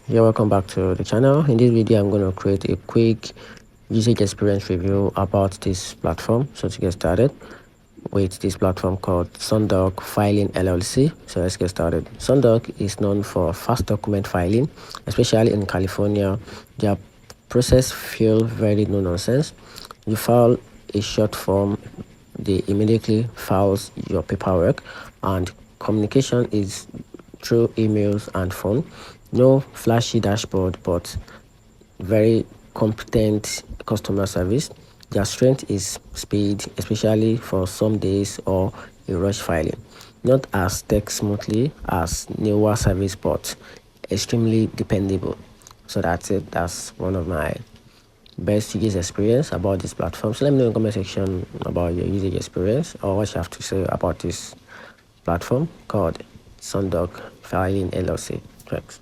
Yeah, welcome back to the channel. In this video, I'm going to create a quick usage experience review about this platform. So to get started with this platform called SunDoc Filing LLC. So let's get started. SunDoc is known for fast document filing, especially in California. Their process feel very no nonsense. You file a short form, they immediately files your paperwork, and communication is through emails and phone. No flashy dashboard, but very competent customer service. Their strength is speed, especially for some days or a rush filing. Not as tech smoothly as newer service, but extremely dependable. So that's it. That's one of my best usage experience about this platform. So let me know in the comment section about your usage experience or what you have to say about this platform called SunDoc Filing LLC. Thanks.